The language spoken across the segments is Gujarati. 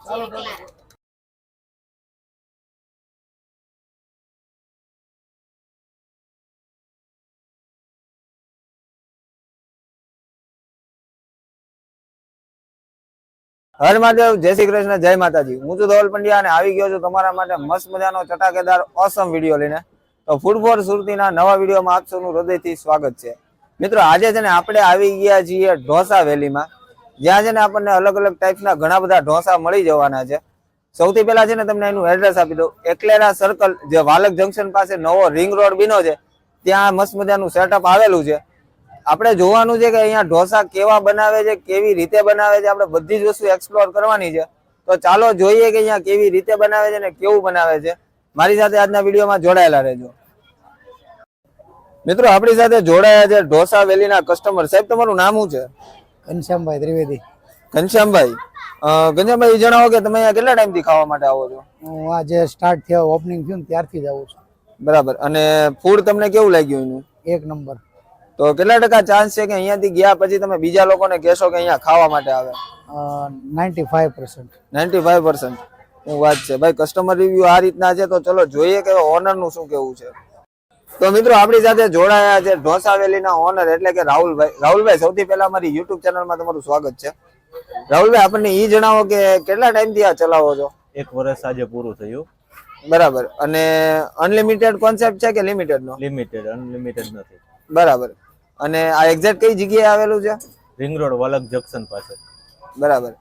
હર મહાદેવ, જય શ્રી કૃષ્ણ, જય માતાજી। હું છું ધવલ પંડ્યા અને આવી ગયો છું તમારા માટે મસ્ત મજાનો ચટાકેદાર ઓસમ વિડીયો લઈને। તો ફૂડ ફોર સુરતીના નવા વિડીયોમાં આપ સૌનું હૃદયથી સ્વાગત છે। મિત્રો, આજે છે ને આપણે આવી ગયા છીએ ઢોસા વેલીમાં, જ્યાં છે ને આપણને અલગ અલગ ટાઈપના ઘણા બધા ઢોસા મળી જવાના છે। સૌથી પહેલા છે ને તમને એનું એડ્રેસ આપી દઉં। એકલેરા સર્કલ, જે વાલક જંકશન પાસે નવો રિંગ રોડ બન્યો છે, ત્યાં મસ્ત મજાનું સેટઅપ આવેલું છે। આપણે જોવાનું છે કે અહીંયા ઢોસા કેવા બનાવે છે, કેવી રીતે બનાવે છે, આપણે બધી જ વસ્તુ એક્સપ્લોર કરવાની છે। તો ચાલો જોઈએ કે અહીંયા કેવી રીતે બનાવે છે ને કેવું બનાવે છે। મારી સાથે આજના વિડીયોમાં જોડાયેલા રહેજો। મિત્રો, આપણી સાથે જોડાયા છે ઢોસા વેલીના કસ્ટમર। સાહેબ, તમારું નામ શું છે? ઘનશ્યામભાઈ ત્રિવેદી। ઘનશ્યામભાઈ, ઘનશ્યામભાઈ, જણાવો કે તમે અહીંયા કેટલા ટાઈમથી ખાવા માટે આવો છો? હું આજે સ્ટાર્ટ થયો, ઓપનિંગ થયું ને ત્યારથી જ આવું છું। બરાબર, અને ફૂડ તમને કેવું લાગ્યું એનું? એક નંબર। તો કેટલા ટકા ચાન્સ છે કે અહીંયાથી ગયા પછી તમે બીજા લોકોને કહેશો કે અહીંયા ખાવા માટે આવે? 95%। 95% હું વાત છે ભાઈ। કસ્ટમર રિવ્યુ આ રીતના છે, તો ચલો જોઈએ કે ઓનરનું શું કેવું છે। તો મિત્રો, આપણી સાથે જોડાયા છે ઢોસા વેલીના ઓનર એટલે કે રાહુલભાઈ। રાહુલભાઈ, સૌથી પહેલા અમારી યુટ્યુબ ચેનલમાં તમારું સ્વાગત છે। રાહુલભાઈ, આપણને એ જણાવો કે કેટલા ટાઈમથી આ ચલાવો છો? 1 વર્ષ આજે પૂરું થયું। બરાબર, અને અનલિમિટેડ કોન્સેપ્ટ છે કે લિમિટેડ નો? લિમિટેડ, અનલિમિટેડ નથી। બરાબર, અને આ એક્ઝેક્ટ કઈ જગ્યાએ આવેલું છે? રિંગ રોડ વાલક જંકશન પાસે। બરાબર,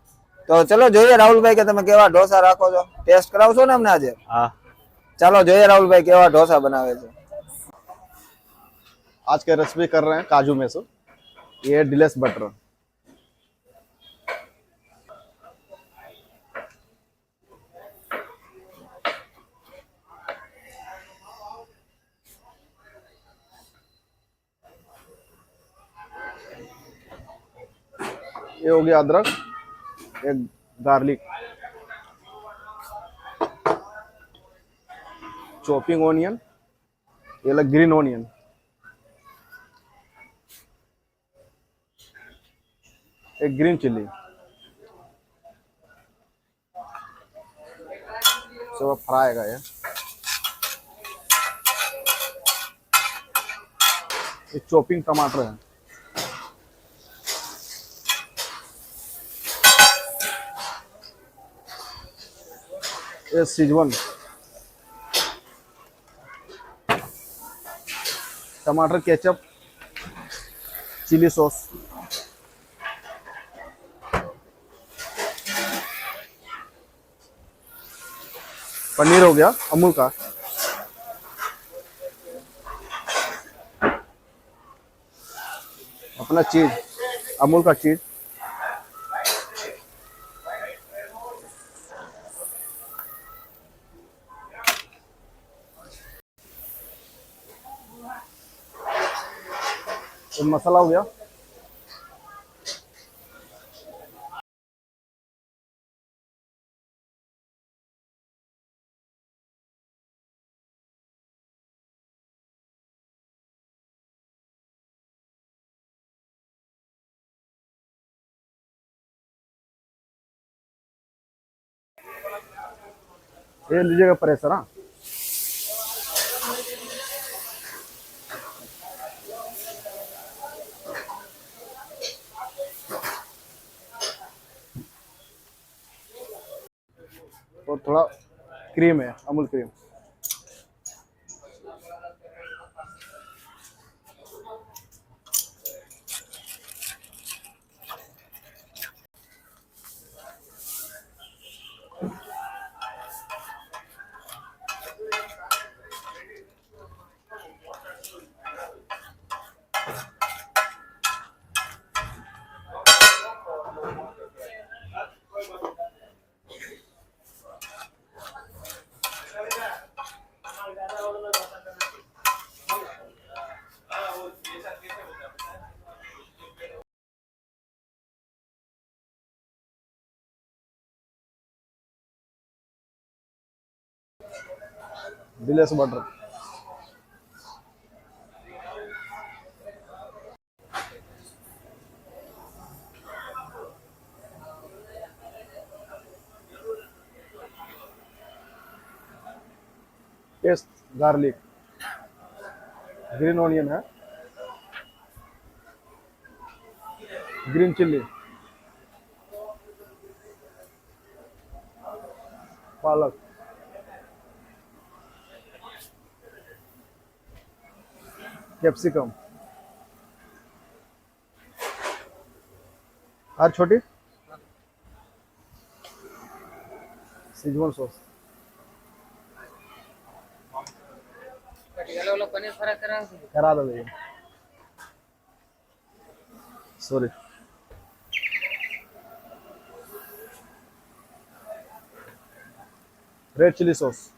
તો ચલો જોઈએ રાહુલભાઈ કે તમે કેવા ઢોસા રાખો છો। ટેસ્ટ કરાવશો ને અમને આજે? હા, ચાલો જોઈએ રાહુલભાઈ કેવા ઢોસા બનાવે છે। आज के रेसिपी कर रहे हैं काजू में से। ये डिलेस बटर, ये हो गया अदरक, एक गार्लिक, चॉपिंग ऑनियन, ये लग ग्रीन ऑनियन, एक ग्रीन चिल्ली, सब फ्राई का ये चॉपिंग टमाटर है, ये सिजवन, टमाटर केचप, चिली सॉस, पनीर हो गया अमूल का, अपना चीज अमूल का चीज, तो मसाला हो गया, ये लीजिएगा प्रेशर। हाँ, और थोड़ा क्रीम है, Amul cream, delays butter, paste garlic, green onion है, ग्रीन चिल्ली, पालक, कैप्सिकम, और छोटी सिजवान सॉस, करा दो भैया, सॉरी, रेड चिली सॉस,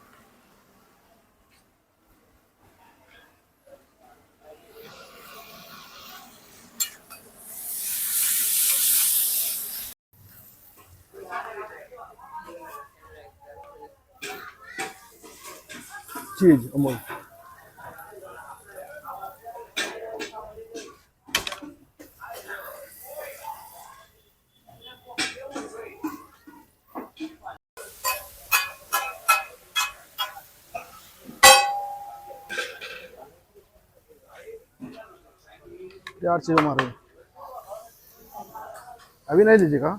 चीज अमूल, चार चीज हमारे अभी नहीं लीजिएगा।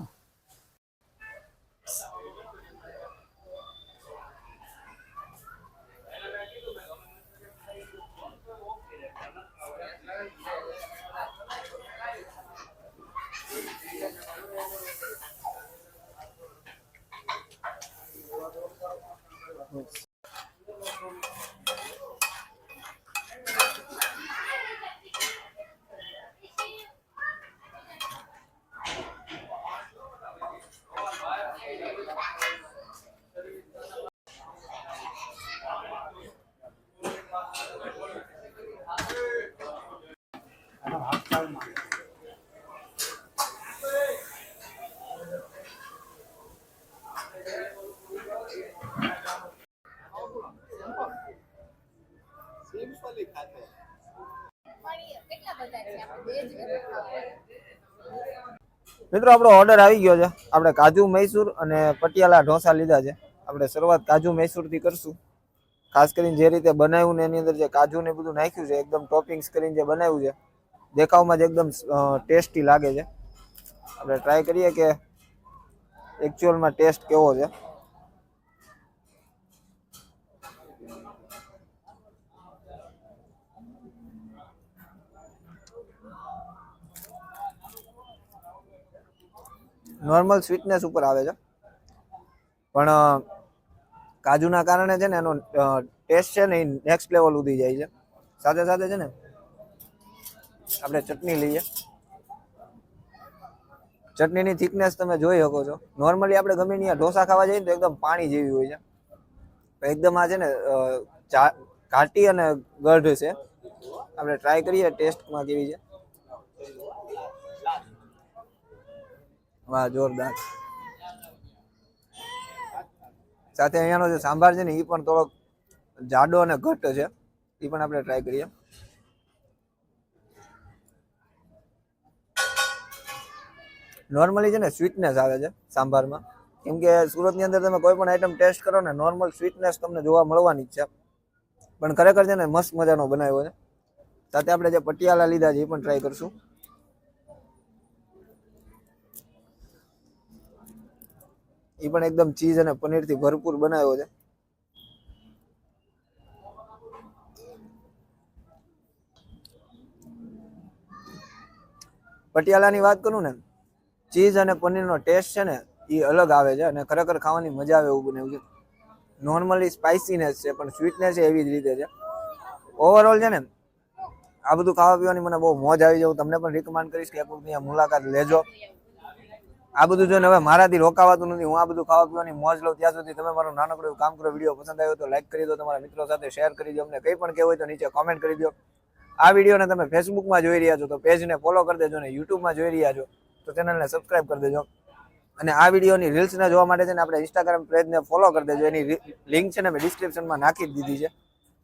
મિત્રો આપણો ઓર્ડર આવી ગયો છે. આપણે કાજુ મૈસૂર અને પટિયાલા ઢોસા લીધા છે. આપણે શરૂઆત કાજુ મૈસૂરથી કરશું. ખાસ કરીને જે રીતે બનાવ્યું ને એની અંદર જે કાજુ ને બધું નાખ્યું છે, એકદમ ટોપિંગ્સ કરીને જે બનાવ્યું છે, દેખાવમાં જ એકદમ ટેસ્ટી લાગે છે. આપણે ટ્રાય કરીએ કે એકચ્યુઅલમાં ટેસ્ટ કેવો છે. નોર્મલ સ્વીટનેસ ઉપર આવે છે, પણ કાજુના કારણે છે ને એનો ટેસ્ટ છે ને એ નેક્સ્ટ લેવલ ઉડી જાય છે. સાથે સાથે છે ને આપણે ચટણી લઈએ. ચટણીની થિકનેસ તમે જોઈ શકો છો. નોર્મલી આપણે ગમે ત્યાં ઢોસા ખાવા જઈએ તો એકદમ પાણી જેવી હોય છે, એકદમ આ છે ને ઘાટી અને ગઢ છે. આપણે ટ્રાય કરીએ ટેસ્ટમાં કેવી છે. વાહ, જોરદાર. સાથે અહીંયાનો જે સાંભાર છે ને એ પણ થોડોક જાડો અને ઘટ્ટ છે, એ પણ આપણે ટ્રાય કરીએ. નોર્મલી છે ને સ્વીટનેસ આવે છે સાંભારમાં, કેમ કે સુરતની અંદર તમે કોઈ પણ આઈટમ ટેસ્ટ કરો ને નોર્મલ સ્વીટનેસ તમને જોવા મળવાની જ છે, પણ ખરેખર છે ને મસ્ત મજાનો બનાવ્યો છે. સાથે આપણે જે પટિયાલા લીધા છે એ પણ ટ્રાય કરશું. એ પણ એકદમ ચીઝ અને પનીરથી ભરપૂર બનાવ્યો છે. પટિયાલાની વાત કરું ને, ચીઝ અને પનીરનો ટેસ્ટ છે ને એ અલગ આવે છે અને ખરેખર ખાવાની મજા આવે એવું બનાવ્યું છે. નોર્મલી સ્પાઇસીનેસ છે પણ સ્વીટનેસ છે એવી જ રીતે છે. ઓવરઓલ છે ને આ બધું ખાવા પીવાની મને બહુ મોજ આવી જાય. હું તમને પણ રિકમેન્ડ કરીશ કે એક વખત અહીંયા મુલાકાત લેજો. આ બધું જોઈને હવે મારાથી રોકાવાતું નથી. હું આ બધું ખાવા પીવાની મોજ લઉં. ત્યાં સુધી તમે મારું નાનકડું એવું કામ કરો. વિડીયો પસંદ આવ્યો તો લાઈક કરી દો, તમારા મિત્રો સાથે શેર કરી દો. અમને કંઈ પણ કહેવું હોય તો નીચે કોમેન્ટ કરી દો. આ વિડીયોને તમે ફેસબુકમાં જોઈ રહ્યા છો તો પેજને ફોલો કરી દેજો, અને યુટ્યુબમાં જોઈ રહ્યા છો તો ચેનલને સબસ્ક્રાઇબ કરી દેજો. અને આ વિડીયોની રીલ્સને જોવા માટે છે ને આપણે ઇન્સ્ટાગ્રામ પેજને ફોલો કરી દેજો. એની લિંક છે ને મેં ડિસ્ક્રિપ્શનમાં નાખી જ દીધી છે.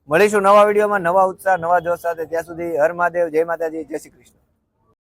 મળીશું નવા વિડીયોમાં, નવા ઉત્સાહ, નવા જોશ સાથે. ત્યાં સુધી હર મહાદેવ, જય માતાજી, જય શ્રી કૃષ્ણ.